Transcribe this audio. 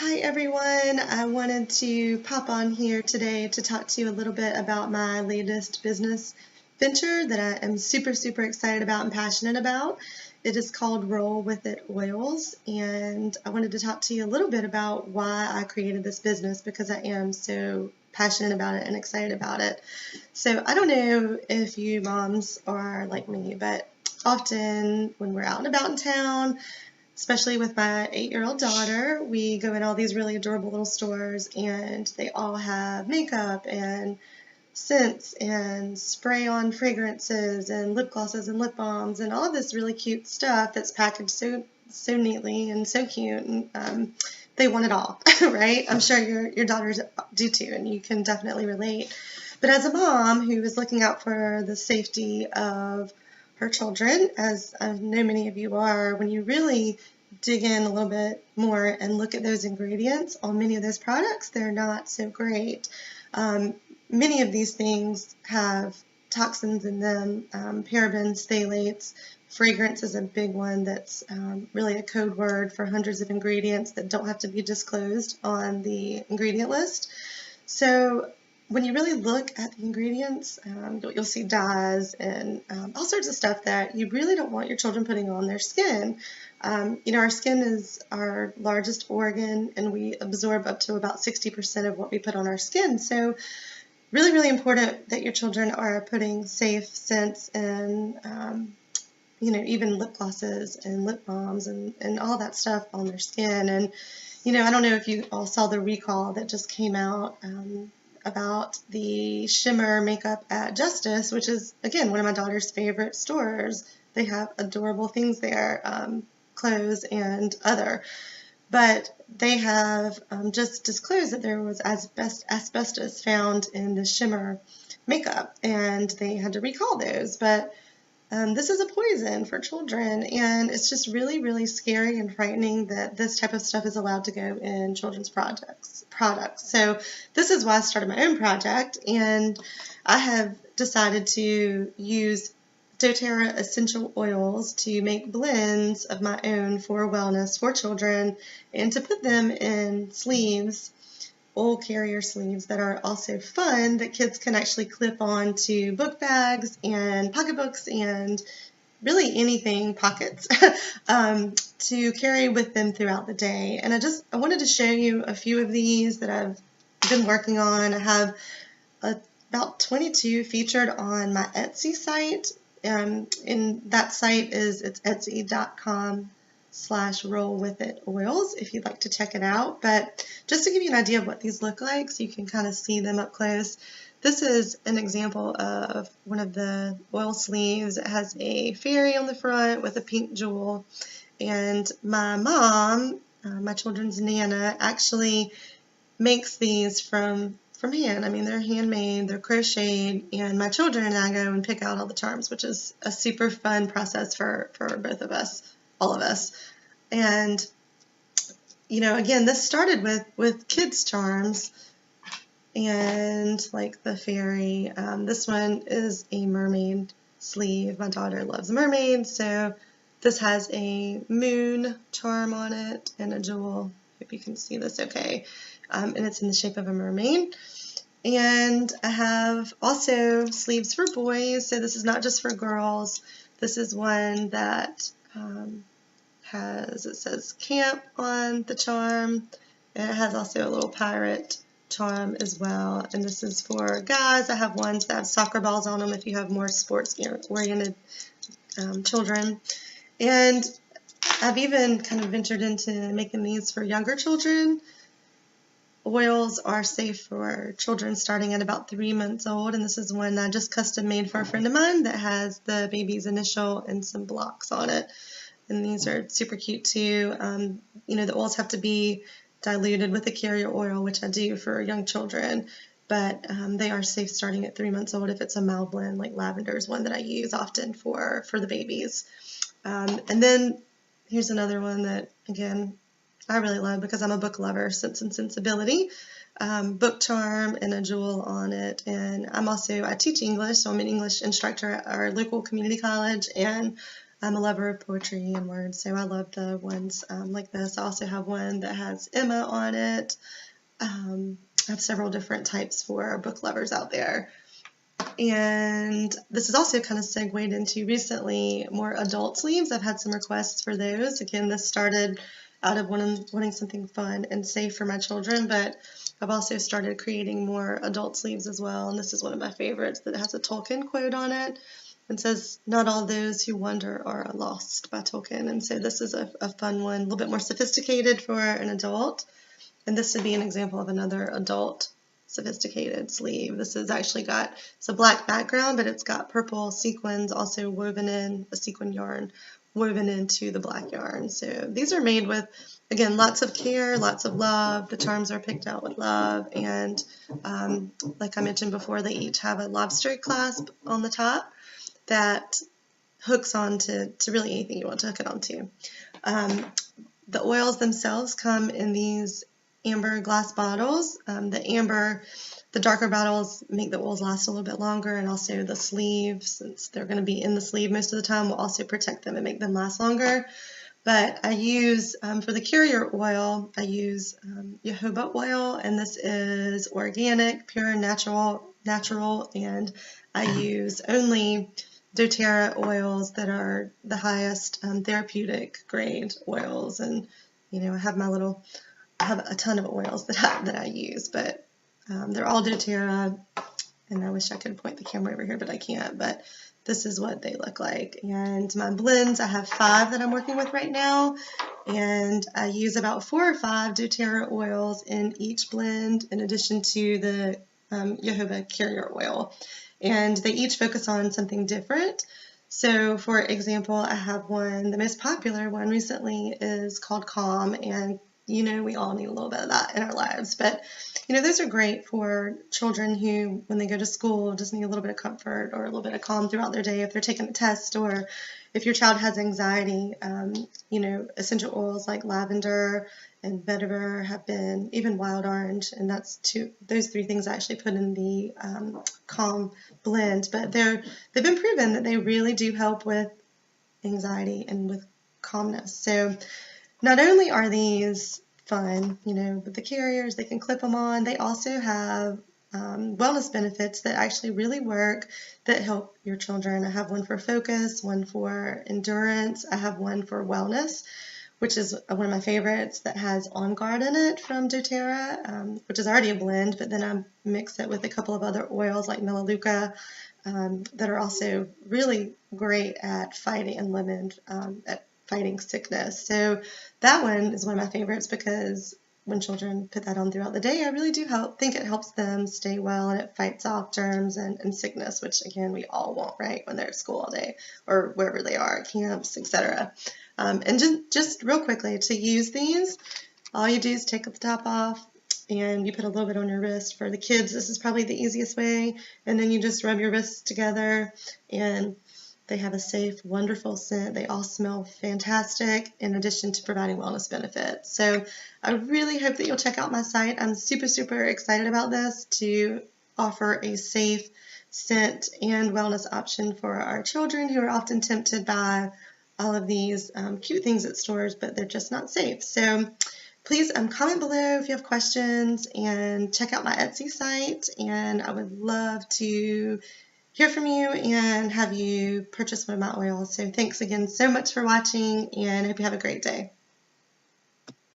Hi everyone, I wanted to pop on here today to talk to you a little bit about my latest business venture that I am super excited about and passionate about. It is called Roll With It Oils, and I wanted to talk to you a little bit about why I created this business because I am so passionate about it and excited about it. So I don't know if you moms are like me, but often when we're out and about in town, especially with my 8-year-old daughter, we go in all these really adorable little stores and they all have makeup and scents and spray-on fragrances and lip glosses and lip balms and all this really cute stuff that's packaged so neatly and so cute. And they want it all, right? I'm sure your daughters do too, and you can definitely relate. But as a mom who is looking out for the safety of her children, as I know many of you are, when you really dig in a little bit more and look at those ingredients on many of those products, they're not so great. Many of these things have toxins in them, parabens, phthalates. Fragrance is a big one that's really a code word for hundreds of ingredients that don't have to be disclosed on the ingredient list. So when you really look at the ingredients, you'll see dyes and all sorts of stuff that you really don't want your children putting on their skin. Our skin is our largest organ, and we absorb up to about 60% of what we put on our skin. So really important that your children are putting safe scents and even lip glosses and lip balms and all that stuff on their skin. And I don't know if you all saw the recall that just came out about the shimmer makeup at Justice, which is, again, one of my daughter's favorite stores. They have adorable things there, clothes and other. But they have just disclosed that there was asbestos found in the shimmer makeup, and they had to recall those. But this is a poison for children, and it's just really scary and frightening that this type of stuff is allowed to go in children's products. So this is why I started my own project, and I have decided to use doTERRA essential oils to make blends of my own for wellness for children and to put them in sleeves, oil carrier sleeves that are also fun that kids can actually clip on to book bags and pocketbooks and really anything, pockets, to carry with them throughout the day. And I wanted to show you a few of these that I've been working on. I have about 22 featured on my Etsy site. And that site it's etsy.com/rollwithitoils if you'd like to check it out. But just to give you an idea of what these look like so you can kind of see them up close, this is an example of one of the oil sleeves. It has a fairy on the front with a pink jewel. And my mom, my children's Nana, actually makes these from hand. I mean, they're handmade, they're crocheted, and my children and I go and pick out all the charms, which is a super fun process for both of us, all of us. And, again, this started with kids' charms and like the fairy. This one is a mermaid sleeve. My daughter loves mermaids, so this has a moon charm on it and a jewel. Hope you can see this okay. And it's in the shape of a mermaid. And I have also sleeves for boys, so this is not just for girls. This is one that it says camp on the charm, and it has also a little pirate charm as well. And this is for guys. I have ones that have soccer balls on them if you have more sports-oriented children. And I've even kind of ventured into making these for younger children. Oils are safe for children starting at about 3 months old, and this is one I just custom made for a friend of mine that has the baby's initial and some blocks on it. And these are super cute too. The oils have to be diluted with a carrier oil, which I do for young children, but they are safe starting at 3 months old if it's a mild blend, like lavender is one that I use often for the babies. And then here's another one that, again, I really love because I'm a book lover, Sense and Sensibility. Book charm and a jewel on it. And I teach English, so I'm an English instructor at our local community college, and I'm a lover of poetry and words, so I love the ones like this. I also have one that has Emma on it. I have several different types for book lovers out there. And this is also kind of segued into recently more adult sleeves. I've had some requests for those. Again, this started out of wanting something fun and safe for my children, but I've also started creating more adult sleeves as well. And this is one of my favorites that has a Tolkien quote on it. It says, "Not all those who wander are lost," by Tolkien. And so this is a fun one, a little bit more sophisticated for an adult. And this would be an example of another adult sophisticated sleeve. This has actually got, it's a black background, but it's got purple sequins also woven in, a sequin yarn woven into the black yarn. So these are made with, again, lots of care, lots of love. The charms are picked out with love, and like I mentioned before, they each have a lobster clasp on the top that hooks on to really anything you want to hook it onto. The oils themselves come in these amber glass bottles. The darker bottles make the oils last a little bit longer, and also the sleeve, since they're going to be in the sleeve most of the time, will also protect them and make them last longer. But I use, for the carrier oil, I use jojoba oil, and this is organic, pure, natural, and I use only doTERRA oils that are the highest therapeutic grade oils. And I have a ton of oils that I use, but they're all doTERRA, and I wish I could point the camera over here, but I can't. But this is what they look like. And my blends, I have 5 that I'm working with right now, and I use about 4 or 5 doTERRA oils in each blend, in addition to the jojoba carrier oil. And they each focus on something different. So, for example, I have one, the most popular one recently is called Calm, and we all need a little bit of that in our lives. But, those are great for children who, when they go to school, just need a little bit of comfort or a little bit of calm throughout their day if they're taking a test, or if your child has anxiety. Essential oils like lavender and vetiver have been, even wild orange, and those 3 things I actually put in the Calm blend. But they've been proven that they really do help with anxiety and with calmness. So not only are these fun, with the carriers, they can clip them on, they also have wellness benefits that actually really work, that help your children. I have one for focus, one for endurance, I have one for wellness, which is one of my favorites, that has On Guard in it from doTERRA, which is already a blend, but then I mix it with a couple of other oils like Melaleuca that are also really great at fighting sickness. So that one is one of my favorites, because when children put that on throughout the day, I really do think it helps them stay well, and it fights off germs and sickness, which again we all want, right, when they're at school all day or wherever they are, camps, etc. And just real quickly, to use these, all you do is take the top off, and you put a little bit on your wrist. For the kids, this is probably the easiest way, and then you just rub your wrists together, and they have a safe, wonderful scent. They all smell fantastic, in addition to providing wellness benefits. So I really hope that you'll check out my site. I'm super, super excited about this, to offer a safe scent and wellness option for our children, who are often tempted by all of these cute things at stores, but they're just not safe. So please comment below if you have questions, and check out my Etsy site, and I would love to hear from you and have you purchase one of my oils. So thanks again so much for watching, and I hope you have a great day.